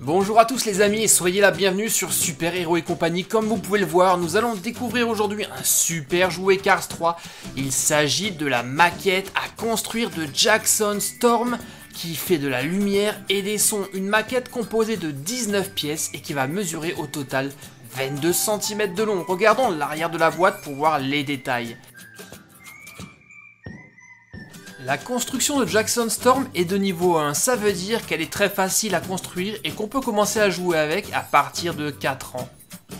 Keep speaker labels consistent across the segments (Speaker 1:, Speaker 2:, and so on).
Speaker 1: Bonjour à tous les amis et soyez la bienvenue sur Super Héros et compagnie. Comme vous pouvez le voir, nous allons découvrir aujourd'hui un super jouet Cars 3. Il s'agit de la maquette à construire de Jackson Storm qui fait de la lumière et des sons. Une maquette composée de 19 pièces et qui va mesurer au total 22 cm de long. Regardons l'arrière de la boîte pour voir les détails. La construction de Jackson Storm est de niveau 1, ça veut dire qu'elle est très facile à construire et qu'on peut commencer à jouer avec à partir de 4 ans.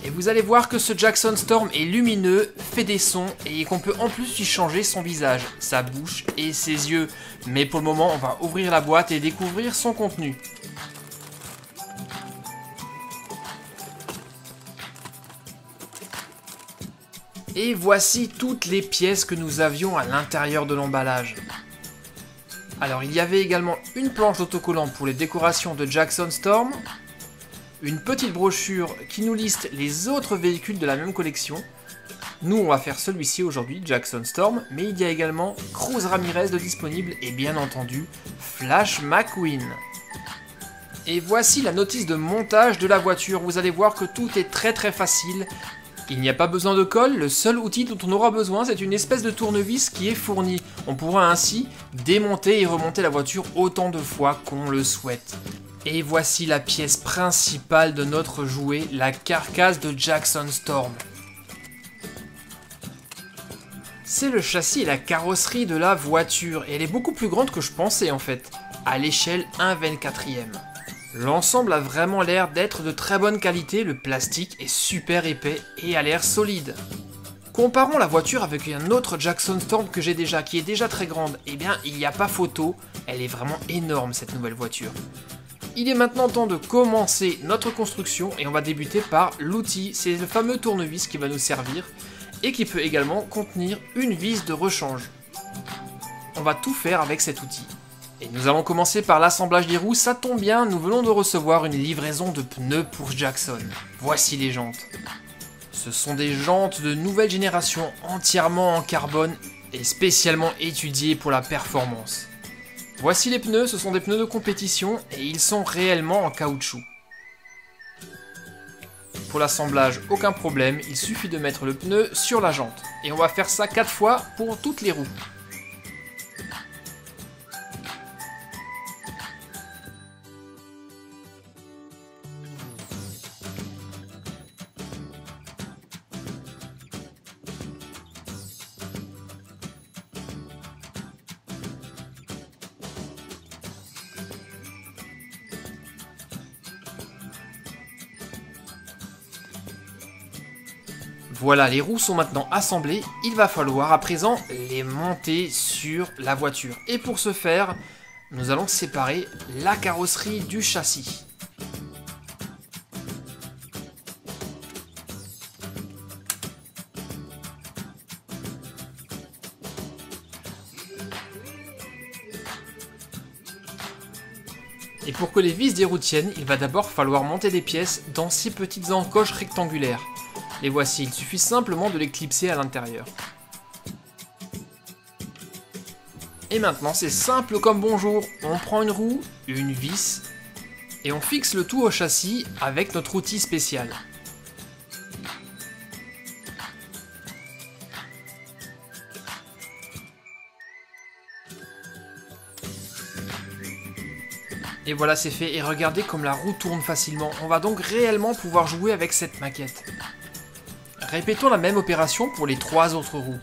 Speaker 1: Et vous allez voir que ce Jackson Storm est lumineux, fait des sons et qu'on peut en plus lui changer son visage, sa bouche et ses yeux. Mais pour le moment, on va ouvrir la boîte et découvrir son contenu. Et voici toutes les pièces que nous avions à l'intérieur de l'emballage. Alors il y avait également une planche d'autocollant pour les décorations de Jackson Storm, une petite brochure qui nous liste les autres véhicules de la même collection. Nous on va faire celui-ci aujourd'hui, Jackson Storm, mais il y a également Cruz Ramirez de disponible et bien entendu Flash McQueen. Et voici la notice de montage de la voiture, vous allez voir que tout est très facile. Il n'y a pas besoin de colle, le seul outil dont on aura besoin c'est une espèce de tournevis qui est fourni. On pourra ainsi démonter et remonter la voiture autant de fois qu'on le souhaite. Et voici la pièce principale de notre jouet, la carcasse de Jackson Storm. C'est le châssis et la carrosserie de la voiture, et elle est beaucoup plus grande que je pensais en fait, à l'échelle 1/24e. L'ensemble a vraiment l'air d'être de très bonne qualité, le plastique est super épais et a l'air solide. Comparons la voiture avec un autre Jackson Storm que j'ai déjà, qui est déjà très grande. Eh bien, il n'y a pas photo, elle est vraiment énorme cette nouvelle voiture. Il est maintenant temps de commencer notre construction et on va débuter par l'outil. C'est le fameux tournevis qui va nous servir et qui peut également contenir une vis de rechange. On va tout faire avec cet outil. Et nous allons commencer par l'assemblage des roues, ça tombe bien, nous venons de recevoir une livraison de pneus pour Jackson. Voici les jantes. Ce sont des jantes de nouvelle génération entièrement en carbone et spécialement étudiées pour la performance. Voici les pneus, ce sont des pneus de compétition et ils sont réellement en caoutchouc. Pour l'assemblage, aucun problème, il suffit de mettre le pneu sur la jante. Et on va faire ça 4 fois pour toutes les roues. Voilà, les roues sont maintenant assemblées, il va falloir à présent les monter sur la voiture. Et pour ce faire, nous allons séparer la carrosserie du châssis. Et pour que les vis des roues tiennent, il va d'abord falloir monter des pièces dans ces petites encoches rectangulaires. Les voici, il suffit simplement de les clipser à l'intérieur. Et maintenant c'est simple comme bonjour, on prend une roue, une vis, et on fixe le tout au châssis avec notre outil spécial. Et voilà, c'est fait, et regardez comme la roue tourne facilement, on va donc réellement pouvoir jouer avec cette maquette. Répétons la même opération pour les 3 autres roues.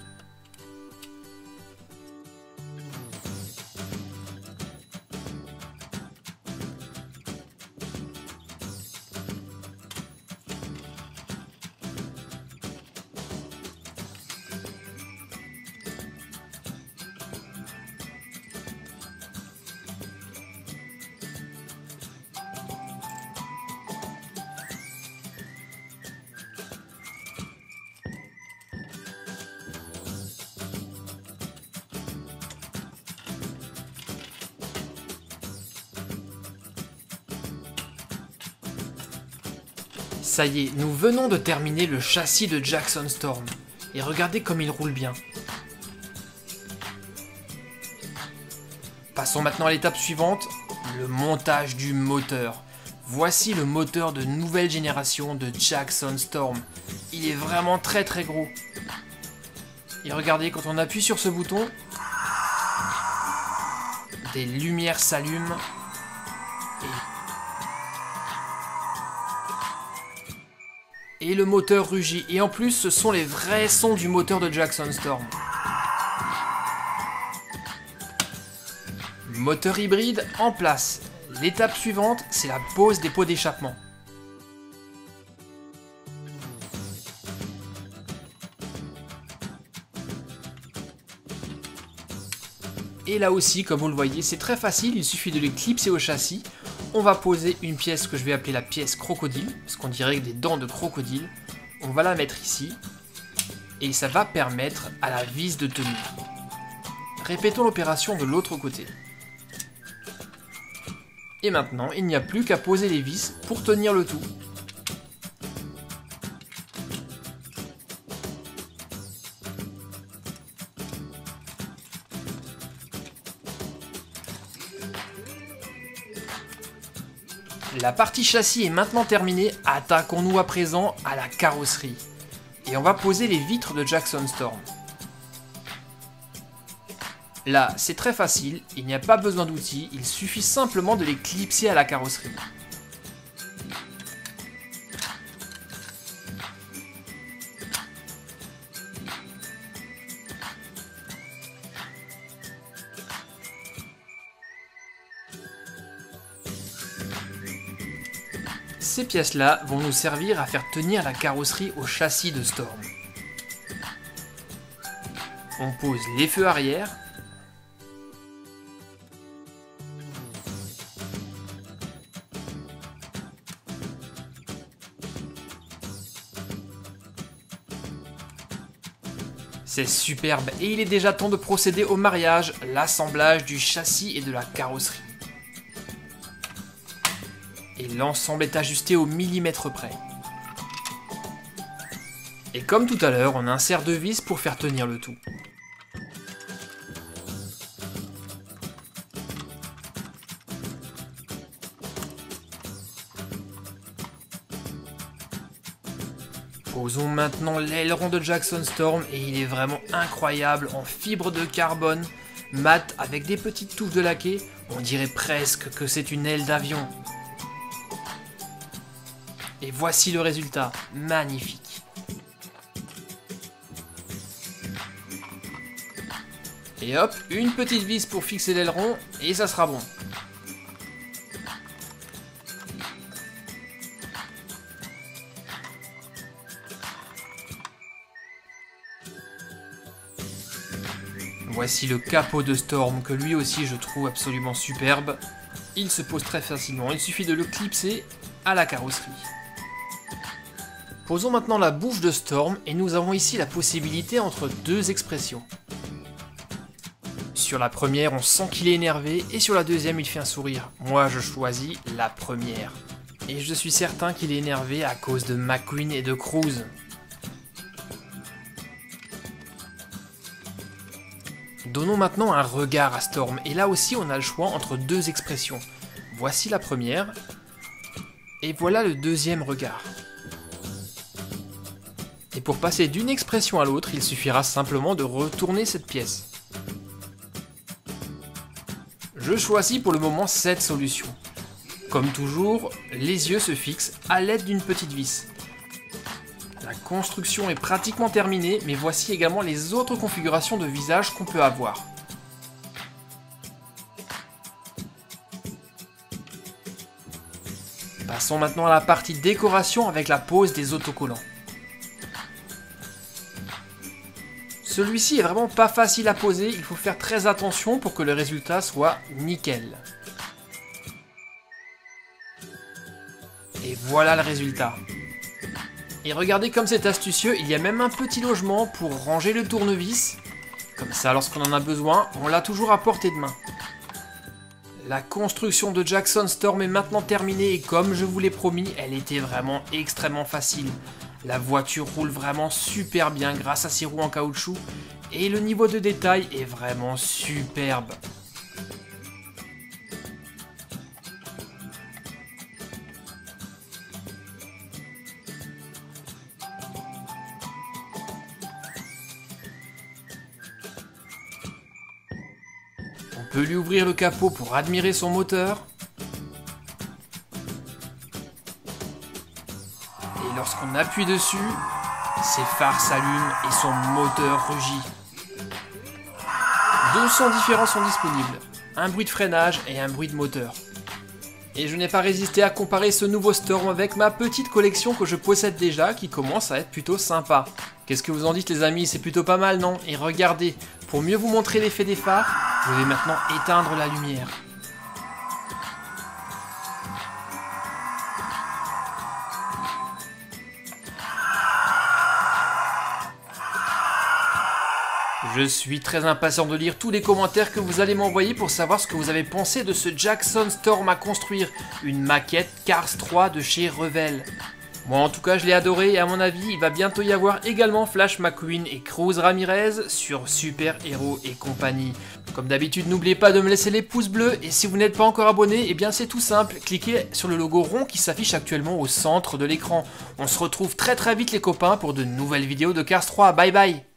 Speaker 1: Ça y est, nous venons de terminer le châssis de Jackson Storm. Et regardez comme il roule bien. Passons maintenant à l'étape suivante, le montage du moteur. Voici le moteur de nouvelle génération de Jackson Storm. Il est vraiment très gros. Et regardez, quand on appuie sur ce bouton, des lumières s'allument. Et le moteur rugit. Et en plus, ce sont les vrais sons du moteur de Jackson Storm. Moteur hybride en place. L'étape suivante, c'est la pose des pots d'échappement. Et là aussi, comme vous le voyez, c'est très facile, il suffit de les clipser au châssis. On va poser une pièce que je vais appeler la pièce crocodile, parce qu'on dirait des dents de crocodile. On va la mettre ici, et ça va permettre à la vis de tenir. Répétons l'opération de l'autre côté. Et maintenant, il n'y a plus qu'à poser les vis pour tenir le tout. La partie châssis est maintenant terminée, attaquons-nous à présent à la carrosserie. Et on va poser les vitres de Jackson Storm. Là, c'est très facile, il n'y a pas besoin d'outils, il suffit simplement de les clipser à la carrosserie. Ces pièces-là vont nous servir à faire tenir la carrosserie au châssis de Storm. On pose les feux arrière. C'est superbe et il est déjà temps de procéder au mariage, l'assemblage du châssis et de la carrosserie. Et l'ensemble est ajusté au millimètre près. Et comme tout à l'heure, on insère deux vis pour faire tenir le tout. Posons maintenant l'aileron de Jackson Storm et il est vraiment incroyable en fibre de carbone, mat avec des petites touches de laqué, on dirait presque que c'est une aile d'avion. Et voici le résultat, magnifique. Et hop, une petite vis pour fixer l'aileron et ça sera bon. Voici le capot de Storm que lui aussi je trouve absolument superbe. Il se pose très facilement, il suffit de le clipser à la carrosserie. Posons maintenant la bouche de Storm et nous avons ici la possibilité entre deux expressions. Sur la première, on sent qu'il est énervé et sur la deuxième, il fait un sourire. Moi, je choisis la première. Et je suis certain qu'il est énervé à cause de McQueen et de Cruz. Donnons maintenant un regard à Storm et là aussi, on a le choix entre deux expressions. Voici la première et voilà le deuxième regard. Et pour passer d'une expression à l'autre, il suffira simplement de retourner cette pièce. Je choisis pour le moment cette solution. Comme toujours, les yeux se fixent à l'aide d'une petite vis. La construction est pratiquement terminée, mais voici également les autres configurations de visage qu'on peut avoir. Passons maintenant à la partie décoration avec la pose des autocollants. Celui-ci est vraiment pas facile à poser, il faut faire très attention pour que le résultat soit nickel. Et voilà le résultat. Et regardez comme c'est astucieux, il y a même un petit logement pour ranger le tournevis. Comme ça, lorsqu'on en a besoin, on l'a toujours à portée de main. La construction de Jackson Storm est maintenant terminée et comme je vous l'ai promis, elle était vraiment extrêmement facile. La voiture roule vraiment super bien grâce à ses roues en caoutchouc et le niveau de détail est vraiment superbe. peut lui ouvrir le capot pour admirer son moteur. Et lorsqu'on appuie dessus, ses phares s'allument et son moteur rugit. Deux sons différents sont disponibles, un bruit de freinage et un bruit de moteur. Et je n'ai pas résisté à comparer ce nouveau Storm avec ma petite collection que je possède déjà qui commence à être plutôt sympa. Qu'est-ce que vous en dites les amis? C'est plutôt pas mal non? Et regardez, pour mieux vous montrer l'effet des phares, je vais maintenant éteindre la lumière. Je suis très impatient de lire tous les commentaires que vous allez m'envoyer pour savoir ce que vous avez pensé de ce Jackson Storm à construire, une maquette Cars 3 de chez Revell. Moi en tout cas je l'ai adoré et à mon avis il va bientôt y avoir également Flash McQueen et Cruz Ramirez sur Super Héros et compagnie. Comme d'habitude n'oubliez pas de me laisser les pouces bleus et si vous n'êtes pas encore abonné, eh bien c'est tout simple, cliquez sur le logo rond qui s'affiche actuellement au centre de l'écran. On se retrouve très vite les copains pour de nouvelles vidéos de Cars 3, bye bye.